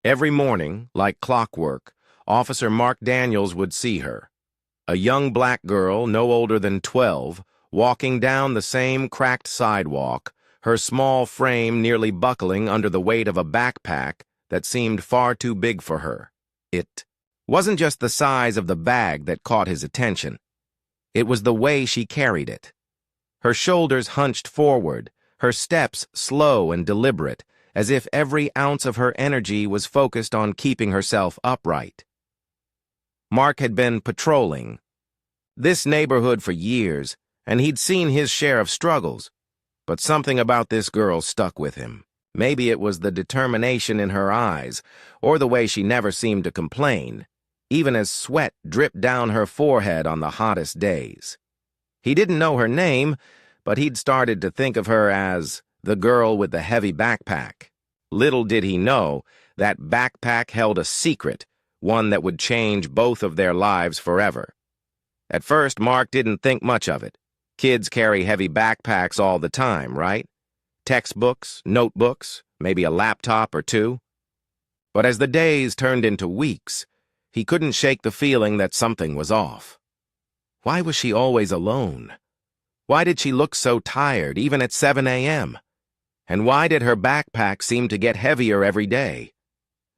Every morning, like clockwork, Officer Mark Daniels would see her, a young black girl no older than 12, walking down the same cracked sidewalk, her small frame nearly buckling under the weight of a backpack that seemed far too big for her. It wasn't just the size of the bag that caught his attention. It was the way she carried it. Her shoulders hunched forward, her steps slow and deliberate, as if every ounce of her energy was focused on keeping herself upright. Mark had been patrolling this neighborhood for years, and he'd seen his share of struggles, but something about this girl stuck with him. Maybe it was the determination in her eyes, or the way she never seemed to complain, even as sweat dripped down her forehead on the hottest days. He didn't know her name, but he'd started to think of her as the girl with the heavy backpack. Little did he know that backpack held a secret, one that would change both of their lives forever. At first, Mark didn't think much of it. Kids carry heavy backpacks all the time, right? Textbooks, notebooks, maybe a laptop or two. But as the days turned into weeks, he couldn't shake the feeling that something was off. Why was she always alone? Why did she look so tired, even at 7 a.m.? And why did her backpack seem to get heavier every day?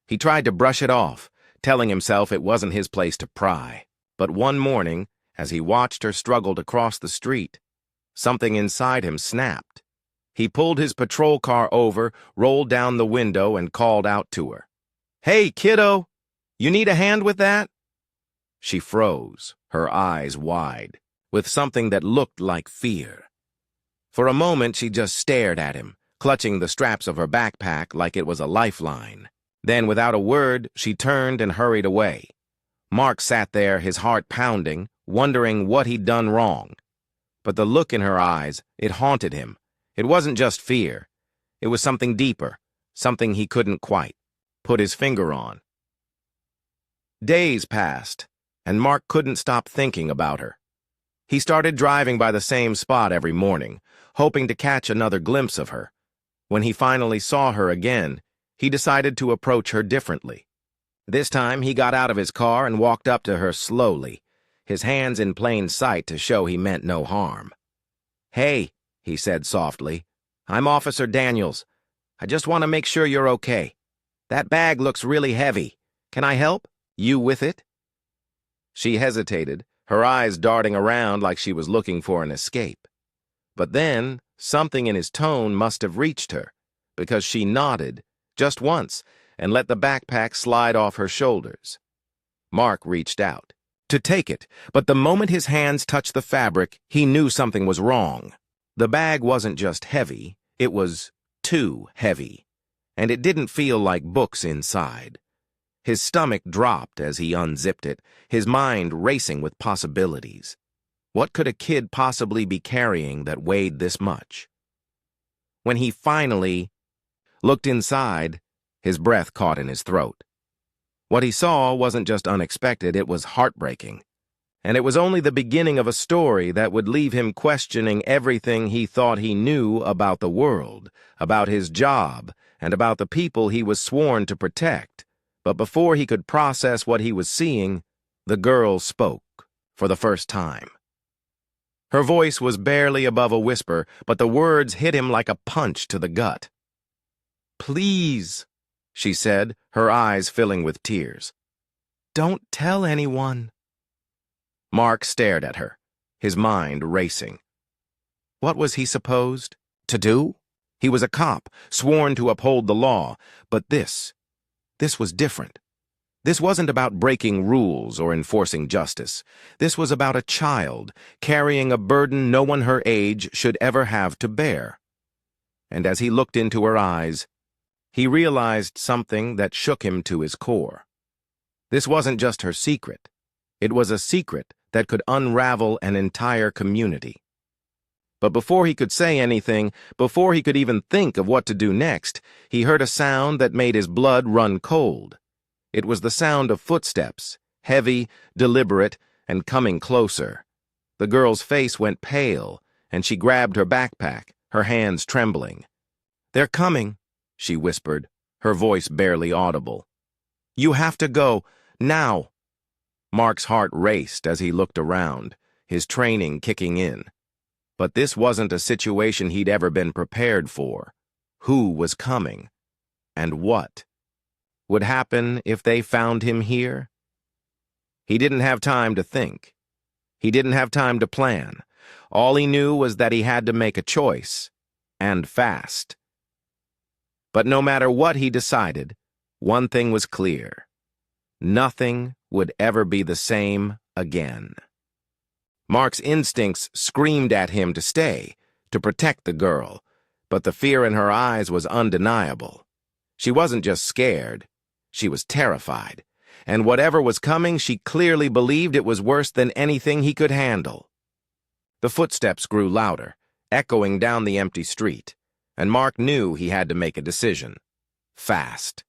He tried to brush it off, telling himself it wasn't his place to pry. But one morning, as he watched her struggle to cross the street, something inside him snapped. He pulled his patrol car over, rolled down the window, and called out to her. "Hey, kiddo! You need a hand with that?" She froze, her eyes wide, with something that looked like fear. For a moment, she just stared at him, clutching the straps of her backpack like it was a lifeline. Then, without a word, she turned and hurried away. Mark sat there, his heart pounding, wondering what he'd done wrong. But the look in her eyes, it haunted him. It wasn't just fear. It was something deeper, something he couldn't quite put his finger on. Days passed, and Mark couldn't stop thinking about her. He started driving by the same spot every morning, hoping to catch another glimpse of her. When he finally saw her again, he decided to approach her differently. This time, he got out of his car and walked up to her slowly, his hands in plain sight to show he meant no harm. "Hey," he said softly, "I'm Officer Daniels. I just want to make sure you're okay. That bag looks really heavy. Can I help you with it?" She hesitated, her eyes darting around like she was looking for an escape. But then, something in his tone must have reached her, because she nodded, just once, and let the backpack slide off her shoulders. Mark reached out to take it, but the moment his hands touched the fabric, he knew something was wrong. The bag wasn't just heavy, it was too heavy, and it didn't feel like books inside. His stomach dropped as he unzipped it, his mind racing with possibilities. What could a kid possibly be carrying that weighed this much? When he finally looked inside, his breath caught in his throat. What he saw wasn't just unexpected, it was heartbreaking. And it was only the beginning of a story that would leave him questioning everything he thought he knew about the world, about his job, and about the people he was sworn to protect. But before he could process what he was seeing, the girl spoke for the first time. Her voice was barely above a whisper, but the words hit him like a punch to the gut. "Please," she said, her eyes filling with tears. "Don't tell anyone." Mark stared at her, his mind racing. What was he supposed to do? He was a cop, sworn to uphold the law, but this was different. This wasn't about breaking rules or enforcing justice. This was about a child carrying a burden no one her age should ever have to bear. And as he looked into her eyes, he realized something that shook him to his core. This wasn't just her secret. It was a secret that could unravel an entire community. But before he could say anything, before he could even think of what to do next, he heard a sound that made his blood run cold. It was the sound of footsteps, heavy, deliberate, and coming closer. The girl's face went pale, and she grabbed her backpack, her hands trembling. "They're coming," she whispered, her voice barely audible. You have to go, now. Mark's heart raced as he looked around, his training kicking in. But this wasn't a situation he'd ever been prepared for. Who was coming? And what would happen if they found him here? He didn't have time to think. He didn't have time to plan. All he knew was that he had to make a choice, and fast. But no matter what he decided, one thing was clear. Nothing would ever be the same again. Mark's instincts screamed at him to stay, to protect the girl, but the fear in her eyes was undeniable. She wasn't just scared, she was terrified, and whatever was coming, she clearly believed it was worse than anything he could handle. The footsteps grew louder, echoing down the empty street, and Mark knew he had to make a decision. Fast.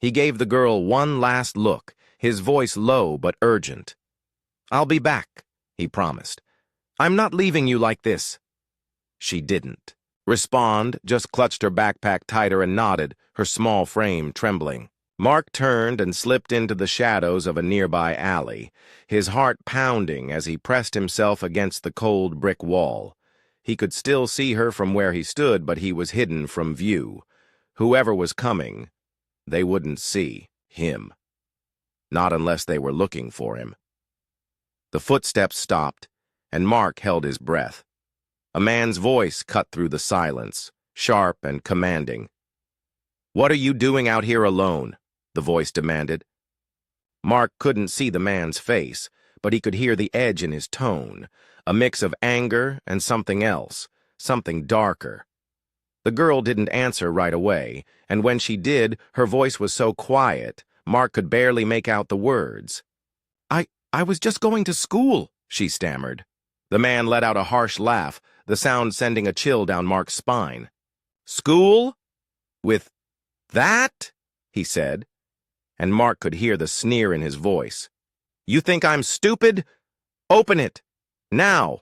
He gave the girl one last look, his voice low but urgent. "I'll be back," he promised. "I'm not leaving you like this." She didn't respond, just clutched her backpack tighter and nodded, her small frame trembling. Mark turned and slipped into the shadows of a nearby alley, his heart pounding as he pressed himself against the cold brick wall. He could still see her from where he stood, but he was hidden from view. Whoever was coming, they wouldn't see him. Not unless they were looking for him. The footsteps stopped, and Mark held his breath. A man's voice cut through the silence, sharp and commanding. "What are you doing out here alone?" the voice demanded. Mark couldn't see the man's face, but he could hear the edge in his tone, a mix of anger and something else, something darker. The girl didn't answer right away, and when she did, her voice was so quiet, Mark could barely make out the words. I was just going to school," she stammered. The man let out a harsh laugh, the sound sending a chill down Mark's spine. "School? With that?" he said, and Mark could hear the sneer in his voice. "You think I'm stupid? Open it! Now!"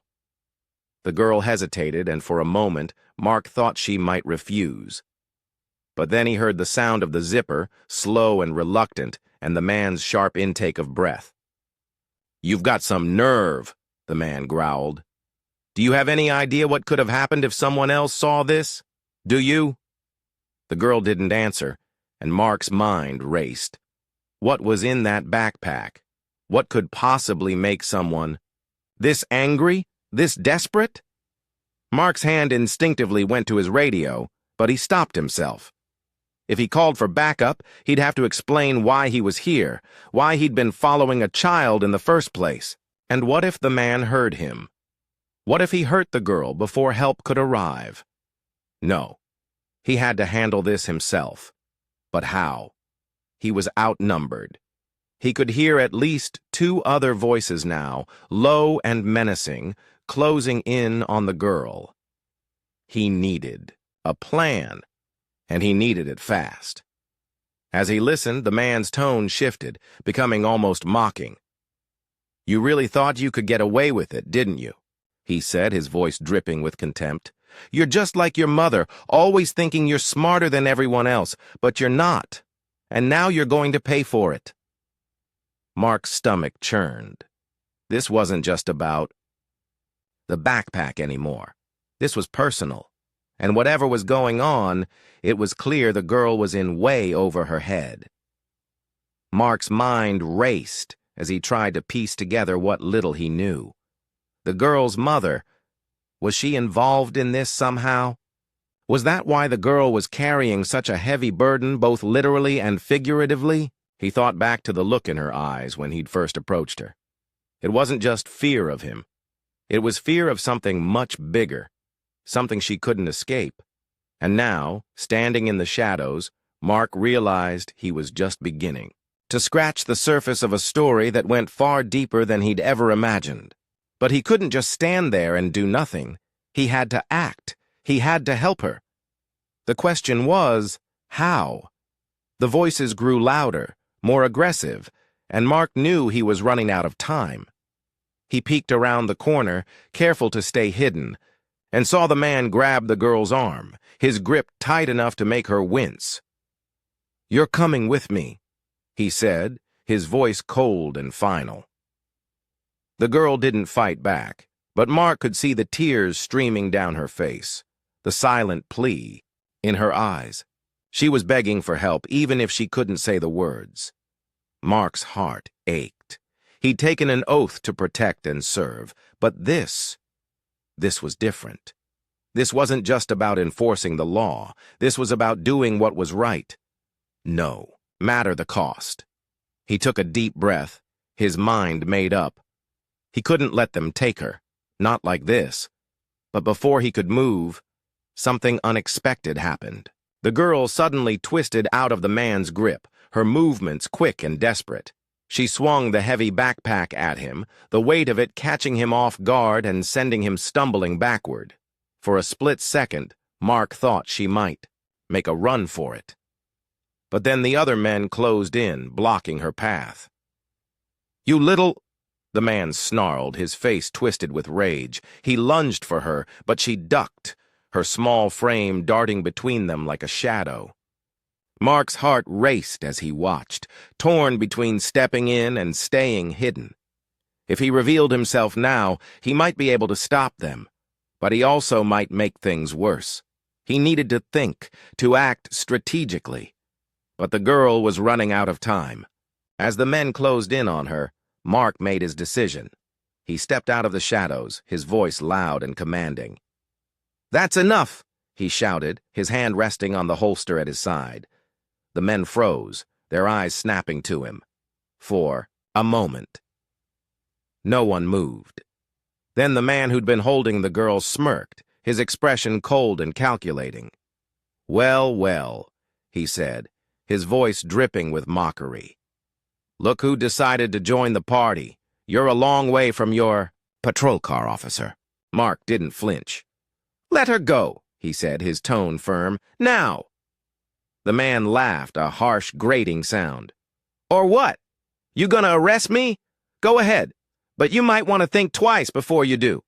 The girl hesitated, and for a moment, Mark thought she might refuse. But then he heard the sound of the zipper, slow and reluctant, and the man's sharp intake of breath. "You've got some nerve," the man growled. "Do you have any idea what could have happened if someone else saw this? Do you?" The girl didn't answer, and Mark's mind raced. What was in that backpack? What could possibly make someone this angry, this desperate? Mark's hand instinctively went to his radio, but he stopped himself. If he called for backup, he'd have to explain why he was here, why he'd been following a child in the first place. And what if the man heard him? What if he hurt the girl before help could arrive? No. He had to handle this himself. But how? He was outnumbered. He could hear at least two other voices now, low and menacing, closing in on the girl. He needed a plan, and he needed it fast. As he listened, the man's tone shifted, becoming almost mocking. "You really thought you could get away with it, didn't you?" he said, his voice dripping with contempt. "You're just like your mother, always thinking you're smarter than everyone else, but you're not. And now you're going to pay for it." Mark's stomach churned. This wasn't just about the backpack anymore. This was personal. And whatever was going on, it was clear the girl was in way over her head. Mark's mind raced as he tried to piece together what little he knew. The girl's mother, was she involved in this somehow? Was that why the girl was carrying such a heavy burden, both literally and figuratively? He thought back to the look in her eyes when he'd first approached her. It wasn't just fear of him. It was fear of something much bigger, something she couldn't escape. And now, standing in the shadows, Mark realized he was just beginning to scratch the surface of a story that went far deeper than he'd ever imagined. But he couldn't just stand there and do nothing. He had to act. He had to help her. The question was, how? The voices grew louder, more aggressive, and Mark knew he was running out of time. He peeked around the corner, careful to stay hidden, and saw the man grab the girl's arm, his grip tight enough to make her wince. "You're coming with me," he said, his voice cold and final. The girl didn't fight back, but Mark could see the tears streaming down her face, the silent plea in her eyes. She was begging for help, even if she couldn't say the words. Mark's heart ached. He'd taken an oath to protect and serve, but this was different. This wasn't just about enforcing the law. This was about doing what was right. No matter the cost. He took a deep breath, his mind made up. He couldn't let them take her, not like this. But before he could move, something unexpected happened. The girl suddenly twisted out of the man's grip, her movements quick and desperate. She swung the heavy backpack at him, the weight of it catching him off guard and sending him stumbling backward. For a split second, Mark thought she might make a run for it. But then the other men closed in, blocking her path. "You little—" The man snarled, his face twisted with rage. He lunged for her, but she ducked, her small frame darting between them like a shadow. Mark's heart raced as he watched, torn between stepping in and staying hidden. If he revealed himself now, he might be able to stop them, but he also might make things worse. He needed to think, to act strategically. But the girl was running out of time. As the men closed in on her, Mark made his decision. He stepped out of the shadows, his voice loud and commanding. "That's enough!" he shouted, his hand resting on the holster at his side. The men froze, their eyes snapping to him. For a moment. No one moved. Then the man who'd been holding the girl smirked, his expression cold and calculating. "Well, well," he said, his voice dripping with mockery. "Look who decided to join the party. You're a long way from your patrol car officer." Mark didn't flinch. "Let her go," he said, his tone firm. "Now!" The man laughed, a harsh, grating sound. "Or what? You gonna arrest me? Go ahead, but you might want to think twice before you do."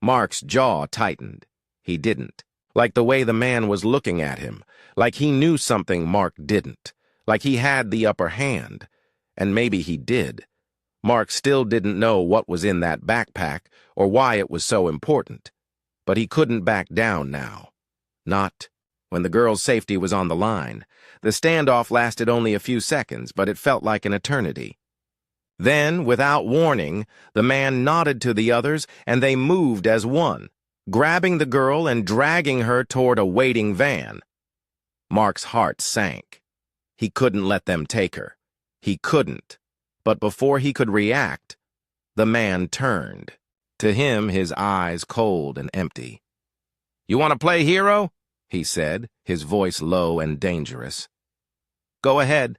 Mark's jaw tightened. He didn't. Like the way the man was looking at him, like he knew something Mark didn't, like he had the upper hand. And maybe he did. Mark still didn't know what was in that backpack or why it was so important. But he couldn't back down now. Not when the girl's safety was on the line. The standoff lasted only a few seconds, but it felt like an eternity. Then, without warning, the man nodded to the others, and they moved as one, grabbing the girl and dragging her toward a waiting van. Mark's heart sank. He couldn't let them take her. He couldn't. But before he could react, the man turned. To him, his eyes cold and empty. "You want to play hero?" he said, his voice low and dangerous. "Go ahead.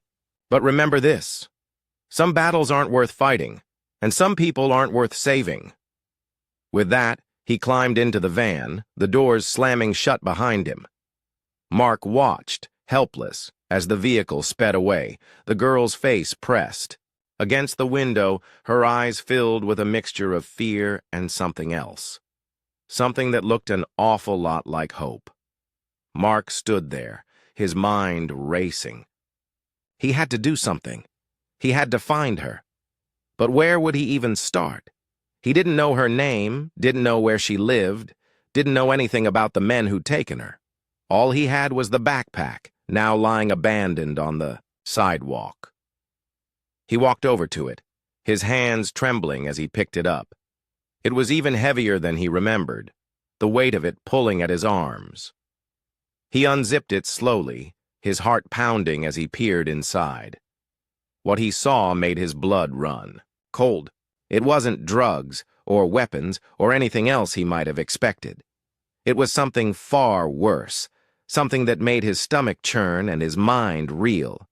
But remember this. Some battles aren't worth fighting, and some people aren't worth saving." With that, he climbed into the van, the doors slamming shut behind him. Mark watched, helpless, as the vehicle sped away, the girl's face pressed. Against the window, her eyes filled with a mixture of fear and something else. Something that looked an awful lot like hope. Mark stood there, his mind racing. He had to do something. He had to find her. But where would he even start? He didn't know her name, didn't know where she lived, didn't know anything about the men who'd taken her. All he had was the backpack, now lying abandoned on the sidewalk. He walked over to it, his hands trembling as he picked it up. It was even heavier than he remembered, the weight of it pulling at his arms. He unzipped it slowly, his heart pounding as he peered inside. What he saw made his blood run. Cold. It wasn't drugs, or weapons, or anything else he might have expected. It was something far worse, something that made his stomach churn and his mind reel.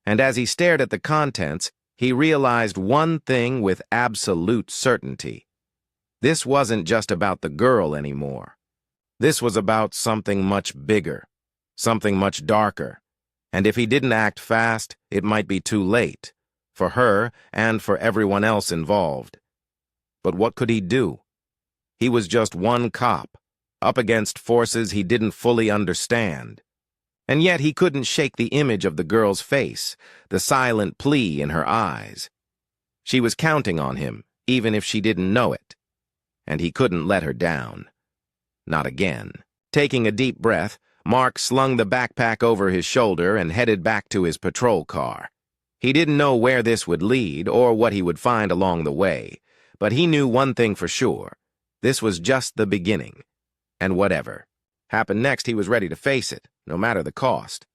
And as he stared at the contents, he realized one thing with absolute certainty. This wasn't just about the girl anymore. This was about something much bigger, something much darker. And if he didn't act fast, it might be too late, for her and for everyone else involved. But what could he do? He was just one cop, up against forces he didn't fully understand. And yet he couldn't shake the image of the girl's face, the silent plea in her eyes. She was counting on him, even if she didn't know it. And he couldn't let her down. Not again. Taking a deep breath, Mark slung the backpack over his shoulder and headed back to his patrol car. He didn't know where this would lead or what he would find along the way, but he knew one thing for sure. This was just the beginning. And whatever happened next, he was ready to face it, no matter the cost.